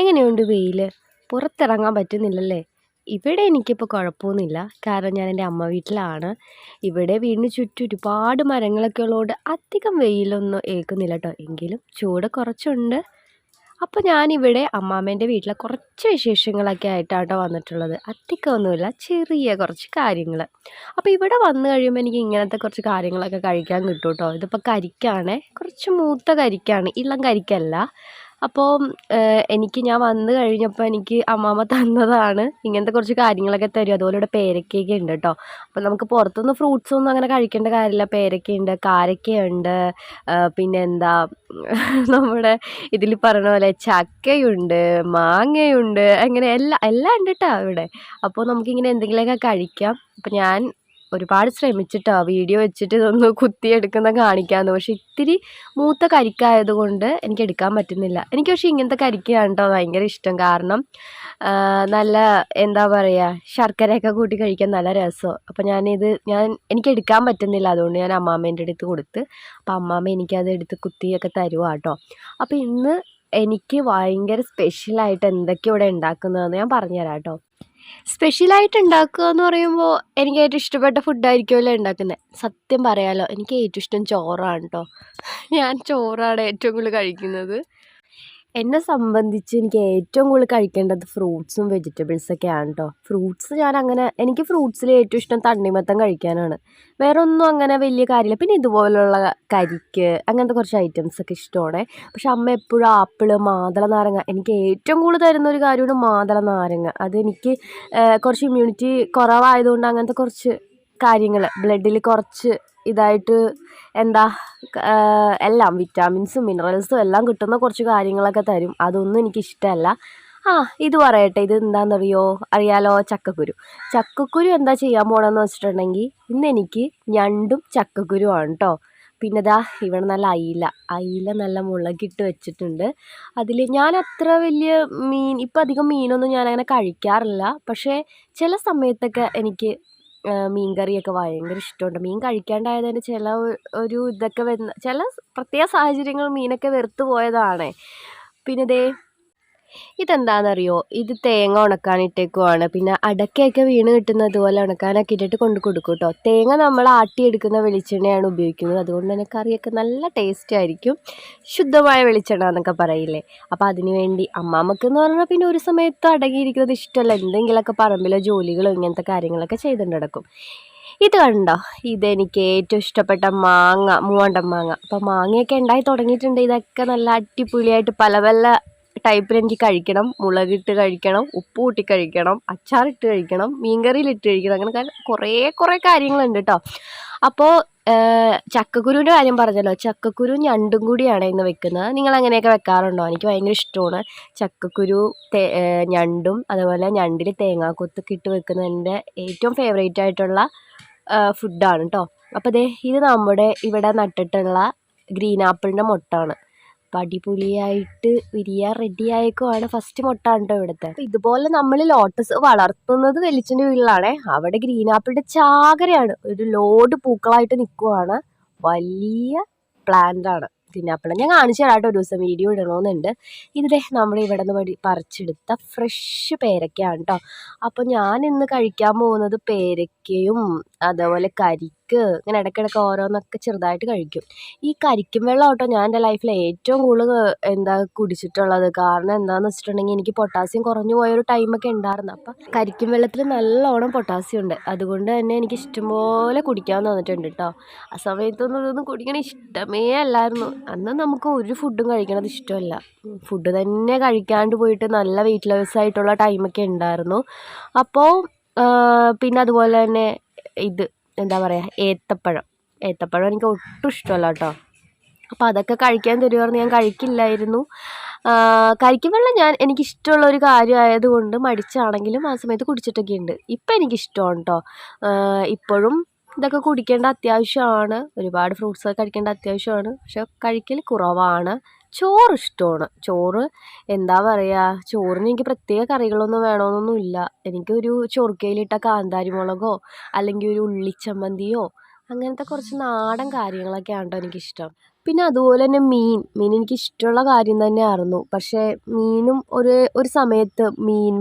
എങ്ങനെയുണ്ട് വെയില്? പുറത്തിറങ്ങാൻ പറ്റുന്നില്ലല്ലേ? ഇവിടെ എനിക്കിപ്പോൾ കുഴപ്പമൊന്നുമില്ല. കാരണം ഞാൻ എൻ്റെ അമ്മ വീട്ടിലാണ്. ഇവിടെ വീടിന് ചുറ്റും ഒരുപാട് മരങ്ങളൊക്കെ ഉള്ളതുകൊണ്ട് അധികം വെയിലൊന്നും ഏൽക്കുന്നില്ല കേട്ടോ. എങ്കിലും ചൂട് കുറച്ചുണ്ട്. അപ്പോൾ ഞാനിവിടെ അമ്മാമ്മേൻ്റെ വീട്ടിലെ കുറച്ച് വിശേഷങ്ങളൊക്കെ ആയിട്ടാണ് കേട്ടോ വന്നിട്ടുള്ളത്. അധികമൊന്നുമില്ല, ചെറിയ കുറച്ച് കാര്യങ്ങൾ. അപ്പോൾ ഇവിടെ വന്നു കഴിയുമ്പോൾ എനിക്ക് ഇങ്ങനത്തെ കുറച്ച് കാര്യങ്ങളൊക്കെ കഴിക്കാൻ കിട്ടും കേട്ടോ. ഇതിപ്പോൾ കരിക്കാണേ, കുറച്ച് മൂത്ത കരിക്കാണ്, ഇളം കരിക്കല്ല. അപ്പോൾ ഞാൻ വന്നു കഴിഞ്ഞപ്പോൾ എനിക്ക് അമ്മാമ്മ തന്നതാണ്. ഇങ്ങനത്തെ കുറച്ച് കാര്യങ്ങളൊക്കെ തരും. അതുപോലെ ഇവിടെ പേരക്കയൊക്കെ ഉണ്ട് കേട്ടോ. അപ്പോൾ നമുക്ക് പുറത്തുനിന്ന് ഫ്രൂട്ട്സൊന്നും അങ്ങനെ കഴിക്കേണ്ട കാര്യമില്ല. പേരക്കയുണ്ട്, കാരക്കയുണ്ട്, പിന്നെന്താ നമ്മുടെ ഇതിൽ പറഞ്ഞ പോലെ ചക്കയുണ്ട്, മാങ്ങയുണ്ട്, അങ്ങനെ എല്ലാം ഉണ്ട് കേട്ടോ ഇവിടെ. അപ്പോൾ നമുക്കിങ്ങനെ എന്തെങ്കിലുമൊക്കെ കഴിക്കാം. അപ്പോൾ ഞാൻ ഒരുപാട് ശ്രമിച്ചിട്ടോ വീഡിയോ വെച്ചിട്ട് ഇതൊന്ന് കുത്തിയെടുക്കുന്ന കാണിക്കാമെന്ന്. പക്ഷെ ഇത്തിരി മൂത്ത കരിക്കായതുകൊണ്ട് എനിക്ക് എടുക്കാൻ പറ്റുന്നില്ല. എനിക്ക് പക്ഷേ ഇങ്ങനത്തെ കരിക്കയാണ് കേട്ടോ ഭയങ്കര ഇഷ്ടം. കാരണം നല്ല എന്താ പറയുക, ശർക്കരയൊക്കെ കൂട്ടി കഴിക്കാൻ നല്ല രസമാണ്. അപ്പോൾ എനിക്ക് എടുക്കാൻ പറ്റുന്നില്ല. അതുകൊണ്ട് ഞാൻ അമ്മാമ്മേൻ്റെ അടുത്ത് കൊടുത്ത്. അപ്പോൾ അമ്മാമ്മ എനിക്കത് എടുത്ത് കുത്തിയൊക്കെ തരുവാ കേട്ടോ. അപ്പോൾ ഇന്ന് എനിക്ക് ഭയങ്കര സ്പെഷ്യലായിട്ട് എന്തൊക്കെയാണ് ഇവിടെ ഉണ്ടാക്കുന്നതെന്ന് ഞാൻ പറഞ്ഞുതരാം കേട്ടോ. സ്പെഷ്യലായിട്ട് ഉണ്ടാക്കുക എന്ന് പറയുമ്പോൾ എനിക്ക് ഏറ്റവും ഇഷ്ടപ്പെട്ട ഫുഡായിരിക്കുമല്ലോ ഉണ്ടാക്കുന്നത്. സത്യം പറയാലോ, എനിക്ക് ഏറ്റവും ഇഷ്ടം ചോറാണ് കേട്ടോ. ഞാൻ ചോറാണ് ഏറ്റവും കൂടുതൽ കഴിക്കുന്നത്. എന്നെ സംബന്ധിച്ച് എനിക്ക് ഏറ്റവും കൂടുതൽ കഴിക്കേണ്ടത് ഫ്രൂട്ട്സും വെജിറ്റബിൾസൊക്കെയാണ് കേട്ടോ. എനിക്ക് ഫ്രൂട്ട്സിൽ ഏറ്റവും ഇഷ്ടം തണ്ണിമത്തൻ കഴിക്കാനാണ്. വേറെ ഒന്നും അങ്ങനെ വലിയ കാര്യമില്ല. പിന്നെ ഇതുപോലുള്ള കരിക്ക് അങ്ങനത്തെ കുറച്ച് ഐറ്റംസൊക്കെ ഇഷ്ടമാണ്. പക്ഷെ അമ്മ എപ്പോഴും ആപ്പിള്, മാതള നാരങ്ങ, എനിക്ക് ഏറ്റവും കൂടുതൽ തരുന്ന ഒരു കാര്യമാണ് മാതള നാരങ്ങ. അതെനിക്ക് കുറച്ച് ഇമ്മ്യൂണിറ്റി കുറവായതുകൊണ്ട് അങ്ങനത്തെ കുറച്ച് കാര്യങ്ങൾ ബ്ലഡിൽ കുറച്ച് ഇതായിട്ട് എന്താ എല്ലാം വിറ്റാമിൻസും മിനറൽസും എല്ലാം കിട്ടുന്ന കുറച്ച് കാര്യങ്ങളൊക്കെ തരും. അതൊന്നും എനിക്കിഷ്ടമല്ല. ഇത് പറയട്ടെ, ഇത് എന്താണെന്നറിയോ? അറിയാലോ, ചക്കക്കുരു എന്താ ചെയ്യാൻ പോകണമെന്ന് വെച്ചിട്ടുണ്ടെങ്കിൽ ഇന്ന് എനിക്ക് ഞണ്ടും ചക്കക്കുരുവാണ് കേട്ടോ. പിന്നെ ദാ ഇവിടെ നല്ല അയില നല്ല മുളകിട്ട് വെച്ചിട്ടുണ്ട്. അതിൽ ഞാൻ അത്ര വലിയ ഇപ്പം അധികം മീനൊന്നും ഞാനങ്ങനെ കഴിക്കാറില്ല. പക്ഷേ ചില സമയത്തൊക്കെ എനിക്ക് മീൻ കറിയൊക്കെ ഭയങ്കര ഇഷ്ടമുണ്ട്. മീൻ കഴിക്കാണ്ടായതിന് ഒരു ഇതൊക്കെ വരുന്ന ചില പ്രത്യേക സാഹചര്യങ്ങൾ മീനൊക്കെ വെറുത്ത് പോയതാണ്. പിന്നെ ദേ ഇതെന്താണെന്നറിയോ? ഇത് തേങ്ങ ഉണക്കാനിട്ടേക്കുവാണ്. പിന്നെ അടക്കയൊക്കെ വീണ് കിട്ടുന്നത് ഇതുപോലെ ഉണക്കാനൊക്കെ ഇട്ടിട്ട് കൊണ്ട് കൊടുക്കും കേട്ടോ. തേങ്ങ നമ്മൾ ആട്ടിയെടുക്കുന്ന വെളിച്ചെണ്ണയാണ് ഉപയോഗിക്കുന്നത്. അതുകൊണ്ട് തന്നെ കറിയൊക്കെ നല്ല ടേസ്റ്റ് ആയിരിക്കും. ശുദ്ധമായ വെളിച്ചെണ്ണ എന്നൊക്കെ പറയില്ലേ. അപ്പോൾ അതിന് വേണ്ടി അമ്മാമ്മക്കെന്ന് പറഞ്ഞാൽ പിന്നെ ഒരു സമയത്ത് അടങ്ങിയിരിക്കുന്നത് ഇഷ്ടമല്ല. എന്തെങ്കിലുമൊക്കെ പറമ്പിലെ ജോലികളോ ഇങ്ങനത്തെ കാര്യങ്ങളൊക്കെ ചെയ്തുകൊണ്ട് നടക്കും. ഇത് കണ്ടോ? ഇതെനിക്ക് ഏറ്റവും ഇഷ്ടപ്പെട്ട മൂവാണ്ടൻ മാങ്ങ. അപ്പോൾ മാങ്ങയൊക്കെ ഉണ്ടായി തുടങ്ങിയിട്ടുണ്ട്. ഇതൊക്കെ നല്ല അടിപൊളിയായിട്ട് പല പല ടൈപ്പിൽ എനിക്ക് കഴിക്കണം. മുളകിട്ട് കഴിക്കണം, ഉപ്പ് കൂട്ടി കഴിക്കണം, അച്ചാറിട്ട് കഴിക്കണം, മീൻകറിയിലിട്ട് കഴിക്കണം. അങ്ങനെ കുറേ കാര്യങ്ങളുണ്ട് കേട്ടോ. അപ്പോൾ ചക്കക്കുരുവിൻ്റെ കാര്യം പറഞ്ഞല്ലോ. ചക്കക്കുരു ഞണ്ടും കൂടിയാണ് ഇന്ന് വെക്കുന്നത്. നിങ്ങൾ അങ്ങനെയൊക്കെ വെക്കാറുണ്ടോ? എനിക്ക് ഭയങ്കര ഇഷ്ടമാണ് ചക്കക്കുരു ഞണ്ടും. അതുപോലെ ഞണ്ടിൽ തേങ്ങാക്കൊത്തൊക്കെ ഇട്ട് വെക്കുന്നത് എൻ്റെ ഏറ്റവും ഫേവറേറ്റ് ആയിട്ടുള്ള ഫുഡാണ് കേട്ടോ. അപ്പോൾ ഇത് നമ്മുടെ ഇവിടെ നട്ടിട്ടുള്ള ഗ്രീൻ ആപ്പിളിൻ്റെ മൊട്ടാണ്. അപ്പം അടിപൊളിയായിട്ട് വിരിയാൻ റെഡി ആയേക്കുവാണ്. ഫസ്റ്റ് മൊട്ടാണ് കേട്ടോ ഇവിടുത്തെ. അപ്പം ഇതുപോലെ നമ്മൾ ലോട്ടസ് വളർത്തുന്നത് വെളിച്ചെൻ്റെ വീട്ടിലാണേ. അവിടെ ഗ്രീൻ ആപ്പിളിൻ്റെ ചാകരയാണ്. ഒരു ലോഡ് പൂക്കളായിട്ട് നിൽക്കുവാണ്. വലിയ പ്ലാന്റാണ് ഗ്രീൻ ആപ്പിൾ. ഞാൻ കാണിച്ചു തരാം കേട്ടോ, ഒരു ദിവസം വീഡിയോ ഇടണമെന്നുണ്ട്. ഇത് നമ്മൾ ഇവിടെ നിന്ന് പറിച്ചെടുത്ത ഫ്രഷ് പേരക്കയാണ് കേട്ടോ. അപ്പോൾ ഞാൻ ഇന്ന് കഴിക്കാൻ പോകുന്നത് പേരക്കയും അതേപോലെ ഇങ്ങനെ ഇടയ്ക്കിടയ്ക്ക് ഓരോന്നൊക്കെ ചെറുതായിട്ട് കഴിക്കും. ഈ കരിക്കും വെള്ളം കേട്ടോ ഞാൻ എൻ്റെ ലൈഫിൽ ഏറ്റവും കൂടുതൽ കുടിച്ചിട്ടുള്ളത്. കാരണം എന്താണെന്ന് വെച്ചിട്ടുണ്ടെങ്കിൽ എനിക്ക് പൊട്ടാസ്യം കുറഞ്ഞു പോയൊരു ടൈമൊക്കെ ഉണ്ടായിരുന്നു. അപ്പം കരിക്കും വെള്ളത്തിൽ നല്ലോണം പൊട്ടാസ്യം ഉണ്ട്. അതുകൊണ്ട് തന്നെ എനിക്ക് ഇഷ്ടംപോലെ കുടിക്കാൻ തന്നിട്ടുണ്ട് കേട്ടോ. ആ സമയത്തൊന്നും ഇതൊന്നും കുടിക്കണ ഇഷ്ടമേ അല്ലായിരുന്നു. അന്ന് നമുക്ക് ഒരു ഫുഡും കഴിക്കണത് ഇഷ്ടമല്ല. ഫുഡ് തന്നെ കഴിക്കാണ്ട് പോയിട്ട് നല്ല വെയിറ്റ് ലോസ് ആയിട്ടുള്ള ടൈമൊക്കെ ഉണ്ടായിരുന്നു. അപ്പോൾ പിന്നെ അതുപോലെ തന്നെ എന്താ പറയുക, ഏത്തപ്പഴം എനിക്ക് ഒട്ടും ഇഷ്ടമല്ല കേട്ടോ. അപ്പോൾ അതൊക്കെ കഴിക്കാൻ തരുമായിരുന്നു. ഞാൻ കഴിക്കില്ലായിരുന്നു. കരിക്കും വെള്ളം എനിക്കിഷ്ടമുള്ള ഒരു കാര്യമായതുകൊണ്ട് മടിച്ചാണെങ്കിലും ആ സമയത്ത് കുടിച്ചിട്ടൊക്കെ ഉണ്ട്. ഇപ്പം എനിക്കിഷ്ടമാണ് കേട്ടോ. ഇപ്പോഴും ഇതൊക്കെ കുടിക്കേണ്ട അത്യാവശ്യമാണ്. ഒരുപാട് ഫ്രൂട്ട്സൊക്കെ കഴിക്കേണ്ട അത്യാവശ്യമാണ്. പക്ഷെ കഴിക്കൽ കുറവാണ്. ചോറ് ഇഷ്ടമാണ്. ചോറ് എന്താ പറയുക, ചോറിന് എനിക്ക് പ്രത്യേക കറികളൊന്നും വേണമെന്നൊന്നുമില്ല. എനിക്കൊരു ചൊറുക്കയിലിട്ട കാന്താരി മുളകോ അല്ലെങ്കിൽ ഒരു ഉള്ളിച്ചമ്മന്തിയോ അങ്ങനത്തെ കുറച്ച് നാടൻ കാര്യങ്ങളൊക്കെയാണ് കേട്ടോ എനിക്കിഷ്ടം. പിന്നെ അതുപോലെ തന്നെ മീൻ എനിക്കിഷ്ടമുള്ള കാര്യം തന്നെയായിരുന്നു. പക്ഷേ മീനും ഒരു സമയത്ത്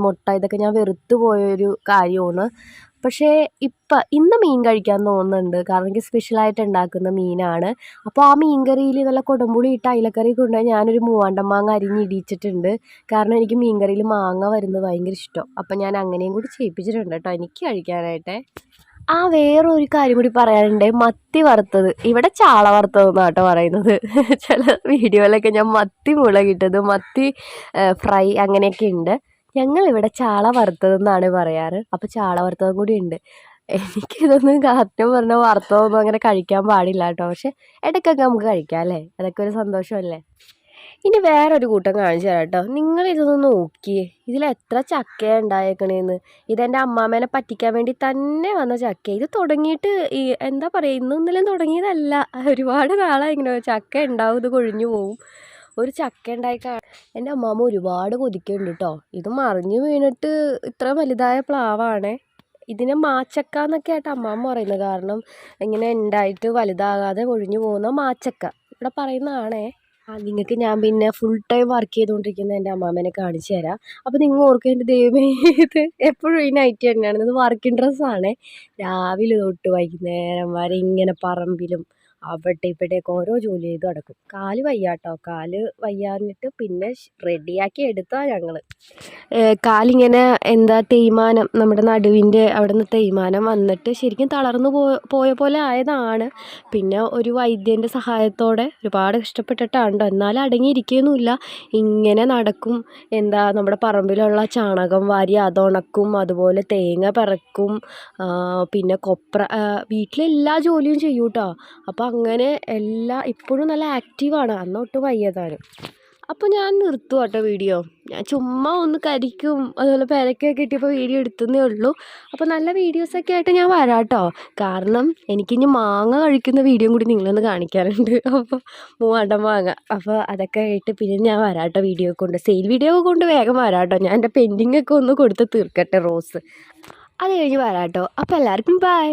മുട്ട ഇതൊക്കെ ഞാൻ വെറുത്ത് പോയൊരു കാര്യമാണ്. പക്ഷേ ഇന്ന് മീൻ കഴിക്കാൻ തോന്നുന്നുണ്ട്. കാരണം എനിക്ക് സ്പെഷ്യലായിട്ട് ഉണ്ടാക്കുന്ന മീനാണ്. അപ്പോൾ ആ മീൻ കറിയിൽ നല്ല കുടംപുളി ഇട്ട് അയിലക്കറി കൊണ്ടുപോയി ഞാനൊരു മൂവാണ്ടൻ മാങ്ങ അരിഞ്ഞ് ഇടിയിച്ചിട്ടുണ്ട്. കാരണം എനിക്ക് മീൻ കറിയിൽ മാങ്ങ വരുന്നത് ഭയങ്കര ഇഷ്ടം. അപ്പം ഞാൻ അങ്ങനെയും കൂടി ചെയ്യിപ്പിച്ചിട്ടുണ്ട് കേട്ടോ എനിക്ക് കഴിക്കാനായിട്ട്. വേറൊരു കാര്യം കൂടി പറയാനുണ്ട്. മത്തി വറുത്തത്. ഇവിടെ ചാള വറുത്തതെന്നാണ് കേട്ടോ പറയുന്നത്. ചില വീഡിയോയിലൊക്കെ ഞാൻ മത്തി മുളകിട്ടത്, മത്തി ഫ്രൈ അങ്ങനെയൊക്കെ ഉണ്ട്. ഞങ്ങളിവിടെ ചാള വറുത്തതെന്നാണ് പറയാറ്. അപ്പോൾ ചാള വറുത്തതും കൂടി ഉണ്ട്. എനിക്കിതൊന്നും സത്യം പറഞ്ഞാൽ വറുത്തതൊന്നും അങ്ങനെ കഴിക്കാൻ പാടില്ല കേട്ടോ. പക്ഷെ ഇടയ്ക്കൊക്കെ നമുക്ക് കഴിക്കാം അല്ലേ? അതൊക്കെ ഒരു സന്തോഷമല്ലേ? ഇനി വേറൊരു കൂട്ടം കാണിച്ചു തരാം കേട്ടോ. നിങ്ങളിതൊന്ന് നോക്കിയേ. ഇതിലെത്ര ചക്കയാണ് ഉണ്ടായേക്കണേന്ന്. ഇതെൻ്റെ അമ്മാമ്മേനെ പറ്റിക്കാൻ വേണ്ടി തന്നെ വന്ന ചക്കയാണ്. ഇത് തുടങ്ങിയിട്ട് എന്താ പറയുക, ഇന്നും ഇന്നലെയും തുടങ്ങിയതല്ല. ഒരുപാട് നാളായി ഇങ്ങനെ ചക്ക ഉണ്ടാവും, ഇത് കൊഴിഞ്ഞു പോവും. ഒരു ചക്ക ഉണ്ടായി എൻ്റെ അമ്മാമ്മ ഒരുപാട് കൊതിക്കുന്നുണ്ട് കേട്ടോ. ഇത് മറിഞ്ഞു വീണിട്ട് ഇത്ര വലുതായ പ്ലാവാണേ. ഇതിനെ മാച്ചക്ക എന്നൊക്കെ ആയിട്ട് അമ്മാമ്മ പറയുന്നത്. കാരണം ഇങ്ങനെ ഉണ്ടായിട്ട് വലുതാകാതെ കൊഴിഞ്ഞു പോകുന്ന മാച്ചക്ക ഇവിടെ പറയുന്നതാണേ. നിങ്ങൾക്ക് ഞാൻ പിന്നെ ഫുൾ ടൈം വർക്ക് ചെയ്തുകൊണ്ടിരിക്കുന്ന എൻ്റെ അമ്മാമ്മേനെ കാണിച്ചു തരാം. അപ്പോൾ നിങ്ങൾ ഓർക്കും എൻ്റെ ദൈവമേ ഇത് എപ്പോഴും ഈ നൈറ്റി തന്നെയാണ്. ഇത് വർക്കിംഗ് ഡ്രസ്സാണേ. രാവിലെ തൊട്ട് വൈകുന്നേരം വരെ ഇങ്ങനെ പറമ്പിലും അവിടെ ഇവിടെയൊക്കെ ഓരോ ജോലി ചെയ്ത് നടക്കും. കാല് വയ്യാട്ടോ. കാല് വയ്യാഞ്ഞിട്ട് പിന്നെ റെഡിയാക്കി എടുത്തതാണ് ഞങ്ങൾ. കാലിങ്ങനെ എന്താ തേയ്മാനം, നമ്മുടെ നടുവിൻ്റെ അവിടെ നിന്ന് തേയ്മാനം വന്നിട്ട് ശരിക്കും തളർന്നു പോയ പോലെ ആയതാണ്. പിന്നെ ഒരു വൈദ്യൻ്റെ സഹായത്തോടെ ഒരുപാട് കഷ്ടപ്പെട്ടിട്ടാണ് ട്ടോ. എന്നാലും അടങ്ങിയിരിക്കുകയൊന്നുമില്ല. ഇങ്ങനെ നടക്കും. നമ്മുടെ പറമ്പിലുള്ള ചാണകം വാരി അതുണക്കും, അതുപോലെ തേങ്ങ പെറുക്കും, പിന്നെ വീട്ടിലെല്ലാ ജോലിയും ചെയ്യും കേട്ടോ. അപ്പോൾ അങ്ങനെ ഇപ്പോഴും നല്ല ആക്റ്റീവാണ്. അന്ന് ഒട്ടും വയ്യതാനും. അപ്പോൾ ഞാൻ നിർത്തുവാ കേട്ടോ വീഡിയോ. ഞാൻ ചുമ്മാ ഒന്ന് കരിക്കും അതുപോലെ പെരക്കൊക്കെ ഇട്ടിപ്പോൾ വീഡിയോ എടുത്തതേ ഉള്ളൂ. അപ്പോൾ നല്ല വീഡിയോസൊക്കെ ആയിട്ട് ഞാൻ വരാം കേട്ടോ. കാരണം എനിക്കിനി മാങ്ങ കഴിക്കുന്ന വീഡിയോ കൂടി നിങ്ങളൊന്ന് കാണിക്കാറുണ്ട്. അപ്പോൾ മൂവാണ്ടൻ മാങ്ങ. അപ്പോൾ അതൊക്കെ ആയിട്ട് പിന്നെ ഞാൻ വരാം കേട്ടോ. വീഡിയോ കൊണ്ട് സെയിൽ വീഡിയോ കൊണ്ട് വേഗം വരാം കേട്ടോ. ഞാൻ എൻ്റെ പെൻഡിങ്ങൊക്കെ ഒന്ന് കൊടുത്ത് തീർക്കട്ടെ റോസ്. അത് കഴിഞ്ഞ് വരാം കേട്ടോ. അപ്പോൾ എല്ലാവർക്കും ബൈ.